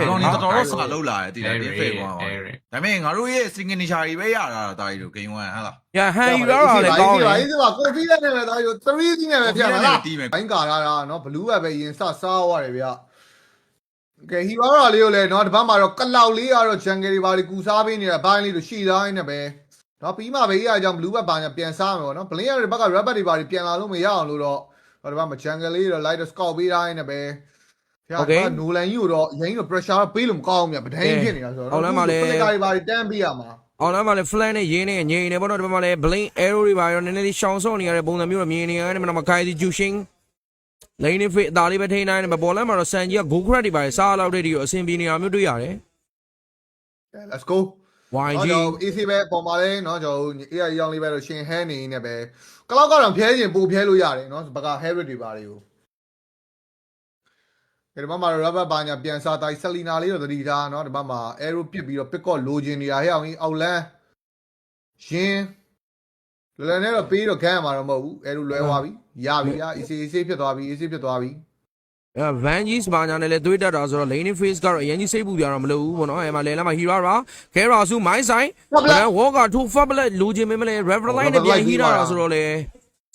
ကောင်ဒီတော်တော်ဆာလောက်လာတယ်တည်တယ်ဒီဖေကွာဒါပေမဲ့ငါတို့ရဲ့ signature တွေပဲရတာတာကြီးတို့ game 1ဟဟလား ညာဟန်ယူရတာလည်းကောင်းတယ် ဒီမှာကိုဖီနဲ့လည်းဒါယူ3စီးနဲ့ပဲပြလာလားဘိုင်းကာလာတာနော်ဘလူးပဲရင်စစားရတယ်ဗျကဲဟီဝါရာလေးကိုလည်းနော်ဒီဘက်မှာတော့ကလောက်လေးကတော့ဂျန်ဂယ်တွေပါလေကူစားပေးနေတာဘိုင်းလေးတို့ရှိသားနေပဲနော်ပြီးမှပဲအေးအကြောင်းဘလူးဘက်ပါညာပြန်စားမယ်ပေါ့နော်ဘလင်းရတဲ့ဘက်က rubber တွေပါပြန်လာလို့မရအောင်လို့တော့ဒီဘက်မှာဂျန်ဂယ်လေးတော့ light scout ပေးထားနေပဲโอเคနိုလန်ကြီးကိုတော့အရင်က pressure ပေးလို့မကောင်းဘူးမြတ်ဗဒိန်းဖြစ်နေတာဆိုတော့အော်လမ်းမှာလည်း flicker တွေပါတန်းပေးရမှာအော်လမ်းမှာလည်း flank နဲ့ရင်းနဲ့ငြိမ်နေပေါ့နော်ဒီဘက်မှာလည်း blink arrow တွေပါရောနည်းနည်းလေးရှောင်းဆော့နေရတဲ့ပုံစံမျိုးတော့မြင်နေရတယ်မနမခိုင်ဒီဂျူရှင်းလိန်နေဖေးအသားလေးပဲထိန်းနိုင်တယ်ဘောလမ်းမှာတော့ဆန်ကြီးက go crack တွေပါစားလောက်တဲ့ဒီကိုအဆင်ပြေနေတာမျိုးတွေ့ရတယ် let's go YG AC ပဲပေါ်မှာလဲเนาะကျွန်တော် AI ရောင်းလေးပဲတော့ရှင်ဟဲနေနေပဲကလောက်ကတော့ဖျဲရင်ပို့ဖျဲလို့ရတယ်เนาะဘက Harry တွေပါတွေကိုဒီဘက်မှာ rubber ဘာညာပြန်စားတိုင်း Selina လေးတော့တတိထားเนาะဒီဘက်မှာ arrow ပစ်ပြီးတော့ pick up လိုချင်နေတာဟဲ့အောင်ကြီးအောက်လန်းရှင်လွယ်နဲ့တော့ပေးတော့ခန်းရမှာတော့မဟုတ်ဘူး arrow လွဲသွားပြီရပြီရ AC ဖြစ်သွားပြီ AC ဖြစ်သွားပြီvanကြီးစပါညာနဲ့လည်းတွေးတတ်တာဆိုတော့ lane face ကတော့အရင်ကြီးစိတ်ပူကြတော့မလို့ဘူးပေါ့နော်အဲမှာလဲလာမှာ hero ရာ Kera စုမိုင်းဆိုင်Walker 2 fablet လိုချင်မလဲ Reverline နဲ့ပြန်ဟီးတာဆိုတော့လ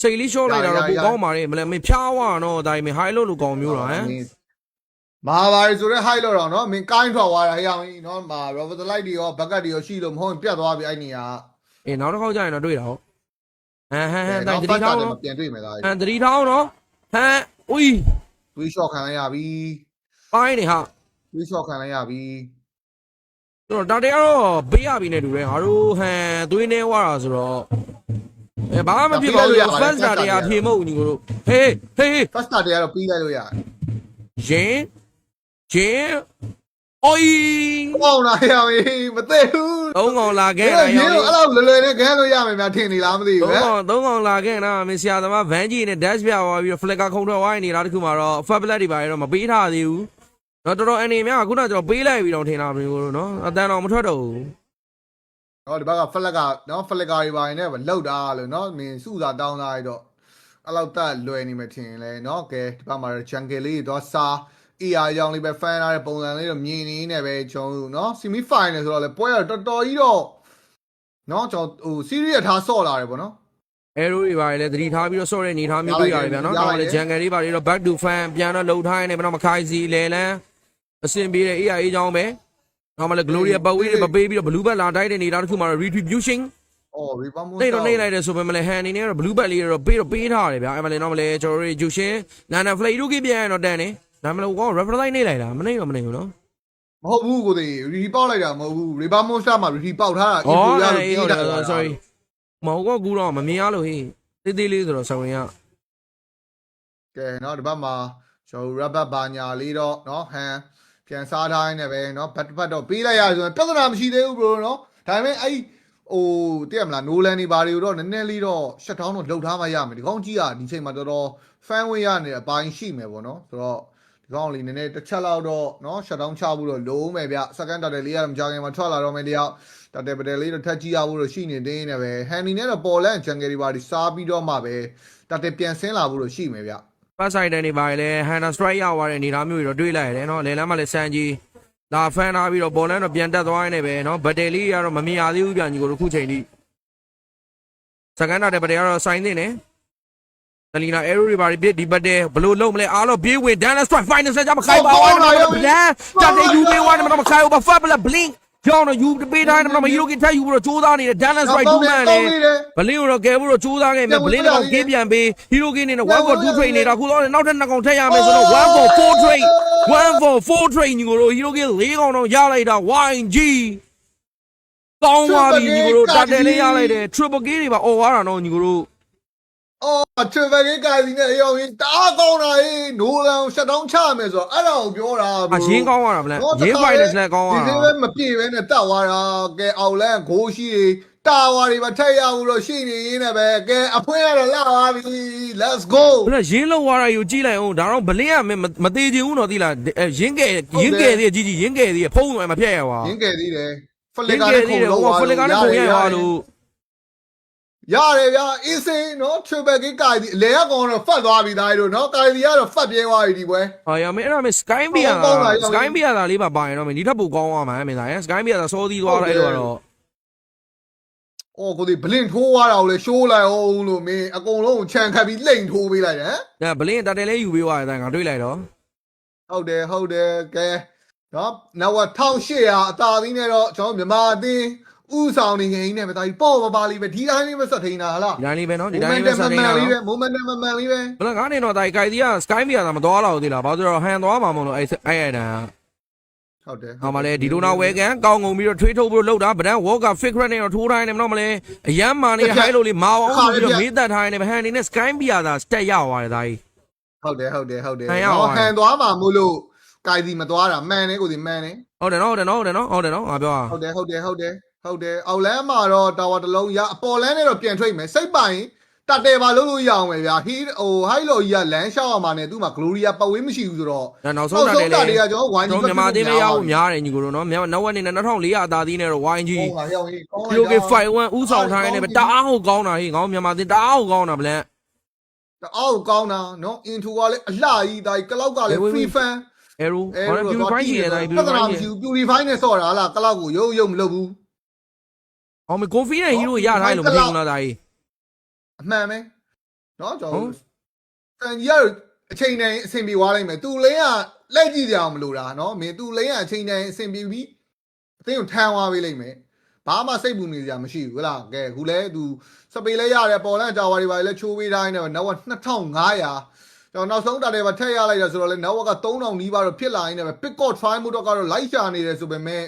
ေစိတ်လေးရှော့လိုက်တာတော့ပိုကောင်းပါတယ်မလဲမဖြားဝါတော့ဒါပေမဲ့ high လို့ကောင်းမျိုးတော့ဟမ်မဟာဘာဆိုတဲ့ high လို့တော့နော်မင်းကိုင်းထွက်သွားတာဟဲ့အောင်ကြီးနော်မာ Robert Light တွေရော bucket တွေရောရှိလို့မဟုတ်ပြတ်သွားပြီအဲ့နေရာအေးနောက်တစ်ခေါက်ကျရင်တော့တွေ့တာဟုတ်ဟန်တိုင်း3ထောင်းတော့ပြန်တွေ့မယ်သားဟန်3ထောင်းတော့ဟန်ဦးတွေး shot ခံလိုက်ရပြီပိုင်းနေဟာတွေး shot ခံလိုက်ရပြီတော့ဒါတည်းကတော့ပေးရပြီနဲ့တူတယ်ငါတို့ဟန်သွေးနေဝါတာဆိုတော့ဘာမှမဖြစ်ပါဘူး first star တရားဖြေမဟုတ်ညီကိုတို့ဟေး first star တရားတော့ပြီးလိုက်လို့ရတယ်ရင်အိုးကောင်းလာရပြီမသိဘူးသုံးကောင်လာခဲ့တာရောအဲ့လိုလွယ်လွယ်နဲ့ခန်းလို့ရမယ်များထင်နေလားမသိဘူးသုံးကောင်လာခဲ့တာမင်းဆရာသမား van ကြီးနဲ့ dash ပြသွားပြီးတော့ flicker ခုံထွက်ဝိုင်းနေတာတခုမှတော့ fablet တွေပါတော့မပေးထားသေးဘူးတော့တော်တော်အနေများခုနကကျွန်တော်ပေးလိုက်ပြီးတော့ထင်တာမျိုးလို့နော်အတန်တော်မထွက်တော့ဘူးဟောဒီဘက်က flicker နော် flicker တွေပါနေနဲ့လောက်တာလို့နော်မင်းစုစာတောင်းသားရတော့အဲ့လောက်တက်လွယ်နေမှထင်လဲနော်ကဲဒီဘက်မှာ jungle လေးတော့စာER ရောင်းလေးပဲ fan ထားတဲ့ပုံစံလေးတော့မြင်နေနေပဲကျွန်တော်တို့เนาะ semi final ဆိုတော့လေပွဲတော့တော်တော်ကြီးတော့เนาะကျွန်တော်ဟို series ထားဆော့လာတယ်ပေါ့နော် arrow တွေပါလေသတိထားပြီးတော့ဆော့တဲ့အနေထားမျိုးတွေ့ရတယ်ဗျာเนาะတော့လေ jungle လေးပါလေတော့ back to fan ပြန်တော့လှုပ်ထားနေတယ်မနော်မခိုင်စီလေလန်းအဆင်ပြေတဲ့ AI ကြောင်းပဲနောက်မှလည်း gloria ပတ်ဝေးတွေမပေးပြီးတော့ blue bat လာတိုက်တဲ့အနေထားတစ်ခုမှာတော့ retribution အော် rebound နေတော့နေလိုက်တယ်ဆိုပေမဲ့လည်း hand အနေနဲ့တော့ blue bat လေးတော့ပေးထားတယ်ဗျာအဲ့မှာလည်းတော့မလဲကျွန်တော်တို့ retribution နာနာ flay တို့ကြီးပြန်ရတော့တန်းနေဒါမှမဟုတ်ကော reference နေလိုက်တာမနေတော့မနေဘူးနော်မဟုတ်ဘူးကိုသေး re ပေါက်လိုက်တာမဟုတ်ဘူး rebound monster မှာ re ပေါက်ထားတာ info ရလို့ပြီးတာ sorry မဟုတ်ကောကူတော့မမြင်ရလို့ဟေးတေးသေးလေးဆိုတော့ဆောင်းရင်ကဲเนาะဒီဘက်မှာကျွန်တော် rubber ဘာညာလေးတော့เนาะဟန်ပြန်စားထားနေပဲเนาะဘတ်ဘတ်တော့ပေးလိုက်ရဆိုရင်ပြဿနာမရှိသေးဘူး bro เนาะဒါပေမဲ့အဲ့ဟိုတည့်ရမလား Nolan တွေဘာတွေကိုတော့နည်းနည်းလေးတော့ shut down တော့လှုပ်ထားမှရမယ်ဒီကောင်းကြီးကဒီချိန်မှာတော်တော် fan ဝင်ရနေတဲ့အပိုင်းရှိမယ်ပေါ့နော်ဆိုတော့ဒီကောင်းလေးနည်းနည်းတစ်ချက်လောက်တော့เนาะ shut down ချဖို့တော့လုံးမယ်ဗျ second target လေးကတော့မကြခင်မှာထွက်လာတော့မယ်တယောက် target ပတယ်လေးတော့ထက်ကြည့်ရဖို့တော့ရှိနေသေးနေပဲ handy နဲ့တော့ပေါ်လန် jungle တွေဘာတွေစားပြီးတော့မှပဲ target ပြန်ဆင်းလာဖို့တော့ရှိမယ်ဗျ first side တွေပါလေ Hannah strike ရသွားတဲ့အနေသားမျိုးတွေတော့တွေးလိုက်ရတယ်เนาะလေလမ်းမှာလည်းစမ်းကြီးဒါဖန်ထားပြီးတော့ပေါ်လန်တော့ပြန်တက်သွားနေပဲเนาะဘတ်တယ်လေးကတော့မမြင်ရသေးဘူးပြန်ကြီးကိုခုချိန်ထိစကန်တာတဲ့ဘတ်တယ်ကတော့စိုင်းနေတယ်Selina arrow တွေပါပြစ်ဒီဘတ်တယ်ဘလို့လုံးမလဲအားလို့ပြေးဝင် Dana strike final ဆက်ကြမခိုင်ပါဘူးဗျာတက်တဲ့ယူပေးဝါနေမခိုင်ဘူး fablet blink ကြောင်းတော့ယူပေးထားတယ်မဟီရိုကီထက်ယူပြီးတော့ကြိုးစားနေတဲ့ Dana strike 2 man လေဘလင်းကိုတော့ကဲဖို့တော့ကြိုးစားခဲ့မယ်ဘလင်းတော့ကေးပြန်ပေးဟီရိုကီနေနဲ့1 for 2 trade နေတာခုတော့နောက်ထပ်2ကောင်ထက်ရမယ်ဆိုတော့1 for 4 trade 1 for 4 trade ညီကိုတို့ဟီရိုကီ4ကောင်တော့ရလိုက်တာ YG ကောင်းပါပြီညီကိုတို့တက်တယ်လေးရလိုက်တယ် triple K တွေပါអော်သွားတာနော်ညီကိုတို့အော် triple K ကာစီနဲ့အယောင်ရင်တအားကောင်းတာဟေး Nolan ရှက်ဒေါင်းချမယ်ဆိုတော့အဲ့ဒါကိုပြောတာအရင်းကောင်းသွားတာဗလားရင်း finals နဲ့ကောင်းသွားတာဒီလိုပဲမပြေပဲနဲ့တက်သွားတာကဲအောက်လန်းဂိုးရှိတာဝါတွေမထက်ရဘူးလို့ရှိနေရင်းနဲ့ပဲကဲအဖွင့်ရတော့လာပါပြီ let's go ဘယ်ရင်းလုံးသွားတာယူကြည့်လိုက်အောင်ဒါတော့ဘလင်းကမသေးချင်ဘူးတော့သိလားရင်းကဲသေးကြီးရင်းကဲသေးဖုံးမဖြတ်ရပါရင်းကဲသေးတယ်ဖလစ်ကာနဲ့ခုံလုံးဖလစ်ကာနဲ့ခုံရရလို့ ရတယ်ဗျာအင်းစင်းနော် triple kick ကိုင်ဒီလေကကောင်တော့ဖတ်သွားပြီသားတို့နော်ကိုင်ဒီကတော့ဖတ်ပြဲသွားပြီဒီပွဲ ဟာရမင်းအဲ့ဒါမင်း Sky Beer Sky Beer သာလေးပါပါရင်တော့မင်းဒီထက်ပိုကောင်းသွားမှာမင်းသားရ Sky Beer သာစောသီးသွားလိုက်လို့ကတော့ အော်ကိုဒီဘလင်ထိုးသွားတာကိုလေရှိုးလိုက်အောင်လို့မင်းအကုန်လုံးခြံခတ်ပြီးလိန်ထိုးပေးလိုက်တယ် ဒါဘလင်းတတဲလေးယူပေးသွားတယ်ငါတွေးလိုက်တော့ ဟုတ်တယ်ကဲနော်နောက်1800အသာသီးနဲ့တော့ကျွန်တော်မြန်မာအသင်းဥဆောင်နေငိမ့်နေပဲဒါကြီးပေါ့ပါလေးပဲဒီတိုင်းလေးပဲဆက်ထိန်တာလား ဒီတိုင်းလေးပဲနော်ဒီတိုင်းလေးပဲဆက်နေတာ momentum မှန်မှန်လေးပဲ ဘလငါနေတော့ဒါကြိုက်သေးရ Sky Beer သာမတော်တော့သေးလားဘာလို့ဆိုတော့ဟန်သွားမှာမလို့အဲ့တန်း ဟုတ်တယ် ဟောမလဲဒီလိုနာဝဲကန်ကောင်းငုံပြီးတော့ထွေးထုတ်ပြီးတော့လှုပ်တာဗဒန်ဝေါ်က fake red နဲ့တော့ထိုးတိုင်းနေမလို့မလဲအရမ်းမာနေဟိုင်းလို့လေးမာအောင်ပြီးတော့မေးသက်ထားနေပဲဟန်နေနဲ့ Sky Beer သာ stat ရသွားတယ်ဒါကြီး ဟုတ်တယ်ဟန်သွားမှာမို့လို့ကိုင်ဒီမသွားတာမှန်တယ်ကိုဒီမှန်တယ် ဟုတ်တယ်နော်ငါပြော ဟုတ်တယ်အောက်လန်းမှာတော့တာဝါတစ်လုံးရအပေါ်လန်းနဲ့တော့ပြန်ထွက်မယ်စိတ်ပိုင်တတ်တယ်ပါလို့ရအောင်ပဲဗျာဟိုဟိုက်လိုကြီးကလမ်းလျှောက်အောင်မှာနဲ့သူ့မှာ gloria ပတ်ဝေးမရှိဘူးဆိုတော့ နောက်ဆုံးတာတွေက ကျွန်တော်ဝိုင်းကြီး မြန်မာတင်းမရဘူးများတယ်ညီကိုတို့နော်နောက်ဝက်နေ2400အသာသီးနဲ့တော့ YG ဟုတ်ပါရောင်းကြီး POK 51ဥဆောင်ထားနေပဲတအားဟုတ်ကောင်းတာဟေ့ငေါမြန်မာတင်းတအားဟုတ်ကောင်းတာဗလန် အောက်ကောင်းတာနော် into ကလည်းအလှကြီးဒါကြီးကလောက်ကလည်း free fan Arrow ဟော purify ရှိတယ်ဒါ purify နဲ့ဆော့တာလားကလောက်ကိုရုပ်မလုပ်ဘူး ဟောမကိုဖီနဲ့ဟီရိုရထားလို့မဖြစ်ဘူးလားဒါကြီး အမှန်ပဲနော်ကျွန်တော်စံကြီးကအချိန်တိုင်းအဆင်ပြေသွားလိုက်မယ်သူလင်းကလက်ကြည့်ကြအောင်မလို့တာနော်မင်းသူလင်းကအချိန်တိုင်းအဆင်ပြေပြီးအသိကိုထမ်းသွားပေးလိုက်မယ်ဘာမှစိတ်ပူနေကြမရှိဘူးဟလားကဲအခုလဲသူစပေလဲရတယ်ပေါ်လန့်ဂျာဝါတွေပါလဲချိုးပေးတိုင်းနဲ့နောက်က2500ကျွန်တော်နောက်ဆုံးတာတွေပါထည့်ရလိုက်တာဆိုတော့လဲနောက်က3000နီးပါတော့ဖြစ်လာနေတယ်ပဲ pickot try မို့တော့ကတော့လိုက်ရှာနေတယ်ဆိုပေမဲ့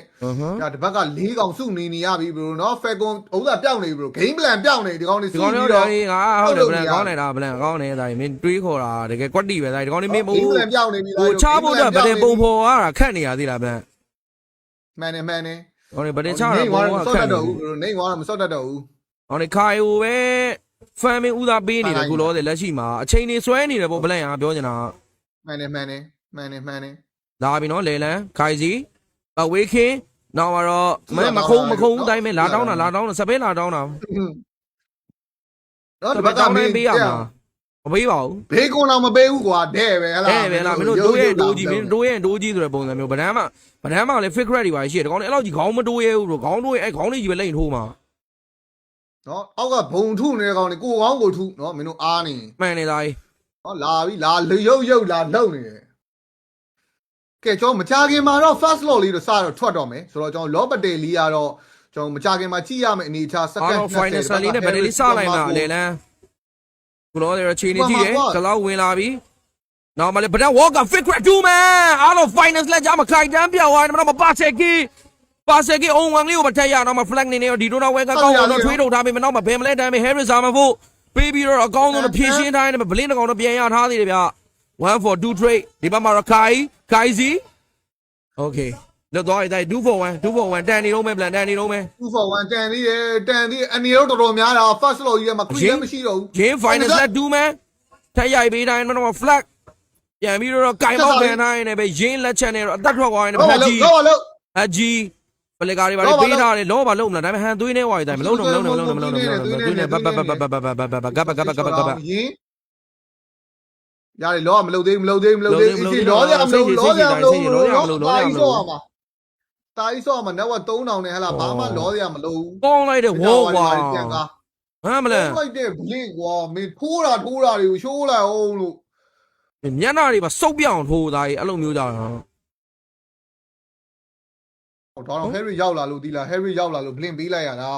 ဒါတစ်ဘက်က4កောင်စုနေရပြီဘရိုနော် Falcon ဥစ္စာပြောင်းနေပြီဘရို game plan ပြောင်းနေဒီကောင်တွေစုပြီးတော့ ငါဟုတ်တယ်ဗလန်ကောင်းနေတာဗလန်ကောင်းနေတာမင်းတွေးခေါ်တာတကယ်ကွက်တီပဲဒါဒီကောင်လေးမင်း game plan ပြောင်းနေပြီလား ဟိုချဖို့တော့ဗဒင်ပုံဖော်ရတာခက်နေရသေးလားဗလန် မှန်တယ် ဟောနေဗဒင်ချတာပုံဖော်ရခက်နေ နေဝါမစော့တတ်တော့ဘူး ဟောနေခိုင်ဟိုပဲဖန်မင်းဥသာပေးနေတယ်ခုလောတယ်လက်ရှိမှာအချိန်နေဆွဲနေတယ်ပေါ့ဗလန်ကပြောနေတာ မှန်တယ်လာပြီနော်လေလန်ခိုင်စီအဝေးခင်းနောက်တော့မခုံးတိုင်းပဲလာတောင်းတာစပင်းလာတောင်းတာ တော့ တ ဒီ ပ ဘ က် က်က တောင်း မ နေ င်း ပေးရမှာမပေးပါဘူး ဘေးကွန်တော့မပေးဘူးကွာတဲ့ပဲဟလား ပဲလားမင်းတို့တိုးရဲ့တိုးကြီးမင်းတိုးရဲ့တိုးကြီးဆိုတဲ့ပုံစံမျိုးဗဒန်းမှာလည်း fake red တွေပါရှိတယ်ဒီကောင်လေးအဲ့လောက်ကြီးခေါင်းမတိုးရဲဘူးတော့ခေါင်းတိုးရဲ့အဲ့ခေါင်းလေးကြီးပဲလိမ့်ထိုးမှာ နော်အောက်ကဘုံထုနေတဲ့ကောင်လေးကိုကောင်းကိုထုနော်မင်းတို့အားနေ မှန်နေသားကြီး ဟောလာပြီလာရုပ်လာလုံနေတယ်ကဲကျွန်တော်မကြခင်မှာတော့ first law လေးတော့စတော့ထွက်တော့မယ်ဆိုတော့ကျွန်တော် law ပတေလီကတော့ကျွန်တော်မကြခင်မှာကြည့်ရမယ်အနေချာ second final ဆန်လေးနဲ့ဗဒယ်လေးစလိုက်မှာလေလန်ခုလောတဲ့ချိန်နေကြည့်တယ်ကလောက်ဝင်လာပြီနောက်မှလည်းဗဒန် walker fake red 2 man အားလုံး finals လက်ကြမှာခိုင်တန်းပြောင်းသွားတယ်မပါချက်ကီအုံဝမ်လေးကိုမထက်ရတော့မှ flag နေနေဒီဒိုနာဝဲကကောင်းတော့ထွေးထုတ်ထားပြီမနောက်မှဘယ်မလဲတိုင်းပဲ Harris စာမဖို့ပေးပြီးတော့အကောင်းဆုံးဖြည့်ရှင်းထားတယ်ဘလင်းတကောင်တော့ပြန်ရထားသေးတယ်ဗျ1 for 2 trade ဒီဘက်မှာတော့ခိုင်စီ okay လွတ်သွားပြီ2 for 1တန်နေတော့မယ်ဗလန်တန်နေတော့မယ် 2 for 1တန်သေးတယ်အနေတော့တော်တော်များတာ first law ကြီးကမှခွေးမရှိတော့ဘူး Game finals လက်2 man ထက်ရိုက်ပေးတိုင်းတော့ flag ပြန်ပြီးတော့ကင်မောက်ခံထားရင်လည်းပဲရင်းလက်ချက်နဲ့တော့အသက်ထွက်သွားရင်လည်းအကြီးပလေကာတွေပါပေးထားတယ်လောပါလုံးမလားဒါပေမဲ့ဟန်သွေးနေဝါရီတိုင်းမလုံးသွေးနေဘရတယ်လောမလုပ်သေးဘူးစီလောရမလို့တာကြီးဆော့ရမှာနောက်3000နဲ့ဟလာဘာမှလောရမလို့ ကောင်းလိုက်တဲ့ဝေါ်ကွာဟမ်မလဲ လိုက်တဲ့ဘလင့်ကွာမင်းထိုးတာတွေကိုရှိုးလိုက်အောင်လို့ မျက်နှာတွေပါစုပ်ပြောင်းထိုးသားကြီးအဲ့လိုမျိုးကြတော့ တော့ Harry ရောက်လာလို့ဒီလား Harry ရောက်လာလို့ဘလင့်ပေးလိုက်ရတာ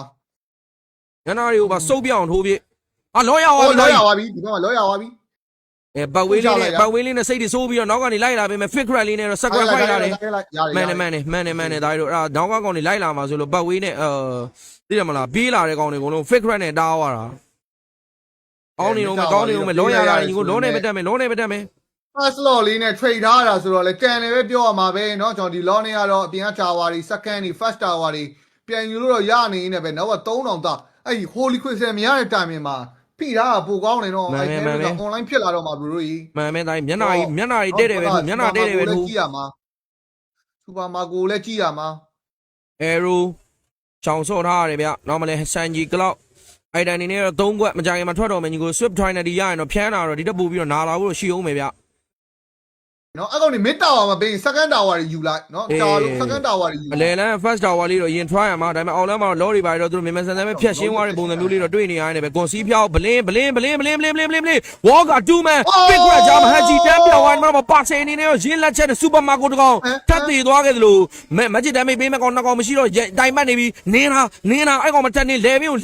မျက်နှာတွေကိုပါစုပ်ပြောင်းထိုးပြလောရသွားပြီ ဒီဘက်မှာလောရသွားပြီ ပတ်ဝေးလေးနဲ့စိတ်တွေစိုးပြီးတော့နောက်ကနေလိုက်လာပေးမယ် fake red လေးနဲ့တော့ second fight လာတယ်မှန်တယ်ဒါတို့အဲ့နောက်ကကောင်တွေလိုက်လာမှာဆိုလို့ပတ်ဝေးနဲ့သိတယ်မလားပြေးလာတဲ့ကောင်တွေအကုန်လုံး fake red နဲ့တားသွားတာကောင်းနေတော့မယ်လောရလာရင်ကိုလောနေမတက်မယ် first law လေးနဲ့ trade ထားတာဆိုတော့လေကန်လည်းပဲပြောရမှာပဲเนาะကျွန်တော်ဒီ law နဲ့ကတော့အပြင်က tower တွေ second တွေ first tower တွေပြန်ယူလို့တော့ရနေနေပဲနောက်က3000သားအဲ့ဒီ holy crystal မရတဲ့ timing မှာဖိထားတာပိုကောင်းနေတော့အဲ့ဒါက online ဖြစ်လာတော့မှာဘရိုကြီး မှန်တိုင်းမျက်နှာကြီးတဲ့တယ်ပဲမျက်နှာတဲ့တယ်ပဲသူ ကြည့်ရမှာစူပါမာကိုလည်းကြည့်ရမှာ arrow ချောင်ဆော့ထားရတယ်ဗျနောက်မှလည်း sanji cloud အဲ့တိုင်းနေနဲ့တော့3ခွက်မကြခင်မှာထွက်တော်မယ်ညီကို Swift Trinity ရရင်တော့ဖြန်းလာတော့ဒီတက်ပူပြီးတော့နာလာဖို့ရှိအောင်မယ်ဗျ နော်အဲ့ကောင်နေ mid tower မှာပေး second tower တွေယူလိုက်နော် tower လို့ second tower တွေယူ အလဲလန်း first tower လေးတော့ရင် try ရမှာဒါပေမဲ့ online မှာတော့ low တွေပါတော့သူတို့မြန်မြန်ဆန်ဆန်ပဲဖြတ်ရှင်းသွားတဲ့ပုံစံမျိုးလေးတော့တွေ့နေရတယ်ပဲကွန်စီဖြောက်ဘလင်းဝေါက2 man big red ဂျာမဟဂျီတန်းပြောင်းသွားမှာပါစေအနေနဲ့တော့ရင်းလက်ချက်တဲ့ super market တကောင်ထပ်တည်သွားခဲ့သလိုမက်ဂျစ်ဒမ်မိတ်ပေးမဲ့ကောင်နှစ်ကောင်မရှိတော့တိုင်ပတ်နေပြီနင်းတာအဲ့ကောင်မတက်နေလဲမျိုး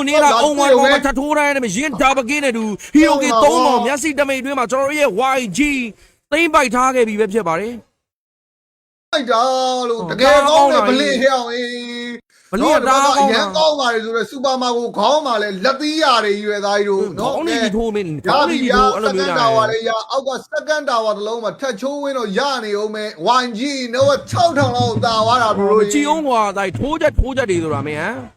နေလာအုံးဝါကောင်မထထိုးတိုင်းနဲ့ရင်းဒါဘကင်းနဲ့တူဟီရိုကီ3ကောင်မျက်စိတမိတ်အတွင်းမှာကျွန်တော်တို့ရဲ့ YG သိမ့်ပိုက်ထားခဲ့ပြီပဲဖြစ်ပါတယ် လိုက်တာလို့တကယ်ကောင်းတယ်ဗလင်းဟဲအောင်အေး ဘလင်းတာကောင်း ရန်ကောင်းပါတယ်ဆိုတော့စူပါမာကိုခေါင်းမှာလဲလက်သီးရတယ်ရွယ်သားကြီးတို့ ကောင်းနေပြီထိုးမင်း ရ ကောင်းနေ ပြီ ပြီ ရ ထိုးအဲ့လို second မျိုး tower ရတယ် လေးရအောက်က second tower တစ်လုံးမှာထက်ချိုးဝင်းတော့ရနေအောင်မယ် YG တော့6000လောက်တာသွားတာဘရို ကြည်အောင်ကွာဒါထိုးချက်တွေဆိုတာမင်း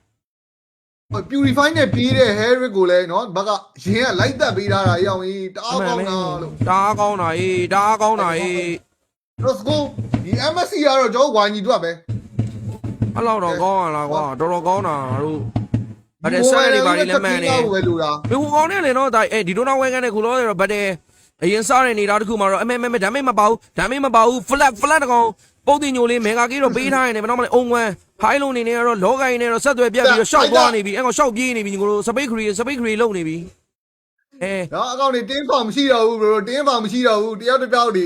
ဟမ် purify နဲ့ပြေးတဲ့ Herrick ကိုလည်းနော်ဘက်ကရင်ကလိုက်သက်ပေးထားတာရောင်ကြီးတအားကောင်းတာလို့ တအားကောင်းတာအေး let's go ဒီ MSC ကတော့ကျွန်တော် YG တို့ပဲ အဲ့လောက်တော့ကောင်းရလားကွာတော်တော်ကောင်းတာတို့အဲ့ဒါဆက်နေပါလိမ့်လက်မှန်နေ ပဲလို့တာ ဘယ်ဟိုကောင်းနေလဲနော်ဒါဒီဒိုနာဝဲကန်နဲ့ခုလောတယ်တော့ဗတ်တယ်အရင်စားတဲ့နေတာတခုမှတော့အမဲဒါမေးမပါဘူး flat တကောင်ပုတ်တင်ညိုလေးမေဂါကြီးတော့ပေးထားရင်လည်းမတော့မလဲအုံဝမ်းဟိုင်းလုံးနေနေတော့လောကိုင်းနေတော့ဆက်သွယ်ပြတ်ပြီးတော့ရှောက်သွားနေပြီအဲ့ကောင်ရှောက်ပြေးနေပြီညီကိုစပိတ်ခရီလုံနေပြီအဲ နော်အကောင်နေတင်းဖောင်မရှိတော့ဘူး bro တင်းဖောင်မရှိတော့ဘူးတယောက်တစ်ပေါက်တွေ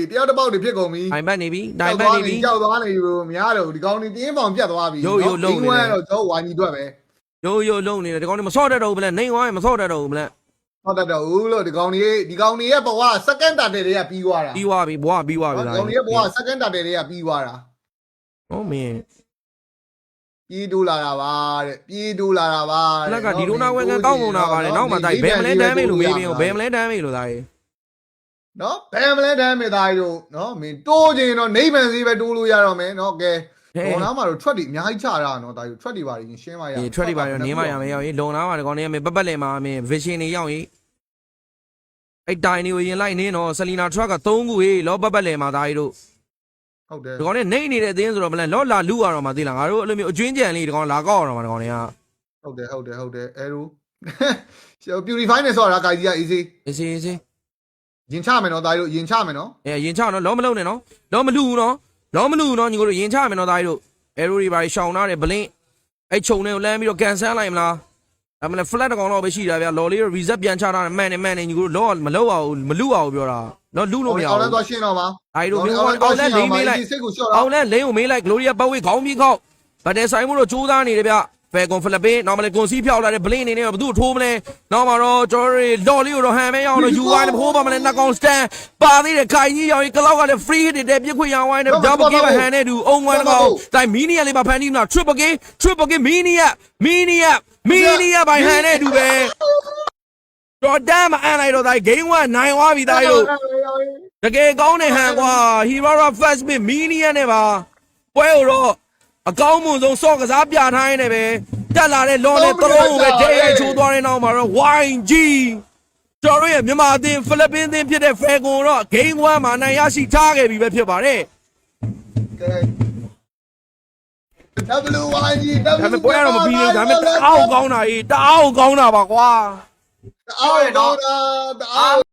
ဖြစ်ကုန်ပြီ တိုင်ပတ်နေပြီ ကြောက်သွားနေပြီ bro မရတော့ဘူးဒီကောင်နေတင်းဖောင်ပြတ်သွားပြီတော့ကျွန်တော် YG တို့ပဲ ရိုးလုံနေတယ်ဒီကောင်နေမဆော့တတ်တော့ဘူးဗလဲနေဝိုင်းမဆော့တတ်တော့ဘူးဗလဲ ဟုတ်တယ်တော့ဦးလို့ဒီကောင်နေရဲ့ဘဝ second target တွေကပြီးသွားတာ ပြီးသွားပြီဘွားပြီးသွားပြီလား ဒီကောင်နေရဲ့ဘဝ second target တွေကပြီးသွားတာ ဟုတ်မင်း ပြေးတိုးလာတာပါတဲ့ လက်ကဒီလိုနာဝဲကန်ကောင်းကုန်တာပါလေနောက်မှတိုင်းဘယ်မလဲတမ်းမေးလို့မေးပြီးဘယ်မလဲတမ်းမေးလို့သားရေ နော်ဘယ်မလဲတမ်းမေးသားတို့နော်မင်းတိုးချင်တော့နေဗန်စီပဲတိုးလို့ရတော့မယ်နော်ကဲဘောနာမှာတော့ထွက်တွေအများကြီးချတာနော်ဒါတို့ထွက်တွေပါရင်ရှင်းပါရ ဒီထွက်တွေပါရောနေမရမယ်ရောက်ရေးလုံနာမှာဒီကောင်နေမပတ်လဲမှာမင်း vision တွေရောက်ရေးအဲ့တိုင်တွေကိုရင်လိုက်နေတော့ဆလီနာထရက်က3ခုဟေးလောပတ်လဲမှာသားကြီးတို့ ဟုတ်တယ် ဒီကောင်နေနေနေတဲ့အသင်းဆိုတော့မလဲလောလာလူရတော့မှာသိလားငါတို့အဲ့လိုမျိုးအကျွင်းကြံလေးဒီကောင်လာကောက်ရတော့မှာဒီကောင်တွေက ဟုတ်တယ်အဲလို purify နဲ့ဆိုတာဂိုင်ကြီးက easy အေးရင်ချမယ်နော်ဒါတို့ရင်ချမယ်နော် ရင်ချနော်လောမလုံးနဲ့နော်လောမလူနော်ညီကိုတို့ရင်ချမယ်နော်သားကြီးတို့အဲရိုတွေပါရှောင်းထားတယ်ဘလင်းအဲ့ခြုံတွေကိုလမ်းပြီးတော့ကန်ဆန်းလိုက်မလားဒါမှလည်း flat တကောင်တော့ပဲရှိတာဗျာလော်လေး reset ပြန်ချထားတယ်မှန်နေညီကိုတို့လောမလုပ်အောင်မလူအောင်ပြောတာနော်လူလို့မရဘူး အောင်လဲသွားရှင်းတော့ပါ အဲ့လိုမျိုးအောင်လဲလိမ့်မေးလိုက်အောင်လဲလိမ့်ကိုမေးလိုက် Gloria ပတ်ဝေးခေါင်းပြီးခေါက်ဗတ်တယ်ဆိုင်မှုတော့ကြိုးစားနေတယ်ဗျဖဲကွန်ဖလပင်းနောက်မလဲကွန်စီဖြောက်လာတဲ့ဘလင်းအနေနဲ့ဘသူ့ထိုးမလဲနောက်မှာတော့ကျွန်တော်တို့လော်လေးကိုတော့ဟန်မဲရောက်တော့ UI နဲ့ဖိုးပါမလဲနှကောင်စတန်ပါသေးတယ်ခိုင်ကြီးရောက်ရင်ကလောက်ကလည်း free hit တွေပြစ်ခွင့်ရဝိုင်းနဲ့ double game ဟန်နဲ့တူအုံဝမ်းကောင်တိုင်မီနီယာလေးပါဖန်တီးမှာ triple game မီနီယာဘိုင်ဟန်နဲ့တူပဲတော့တမ်းမအန်လိုက်တော့တိုင်း game 1နိုင်သွားပြီတိုင်းတို့တကယ်ကောင်းတဲ့ဟန်ကွာ Hero first bit မီနီယာနဲ့ပါပွဲတော့အကောင်းမွန်ဆုံးစော့ကစားပြထားရင်းနဲ့ပဲတက်လာတဲ့လော်နဲ့သလုံးကိုပဲဒဲရိုက်ချိုးသွားတဲ့နောက်မှာတော့ YG ကျွန်တော်တို့ရဲ့မြန်မာအသင်းဖိလစ်ပင်းအသင်းဖြစ်တဲ့ Falcon တော့ Game 1မှာနိုင်ရရှိထားခဲ့ပြီပဲဖြစ်ပါတယ် WYG ဒါပေမဲ့ပွဲတော့မပြီးဘူးဒါပေမဲ့တအားကောင်းတာပါကွာ တအားကောင်းတာ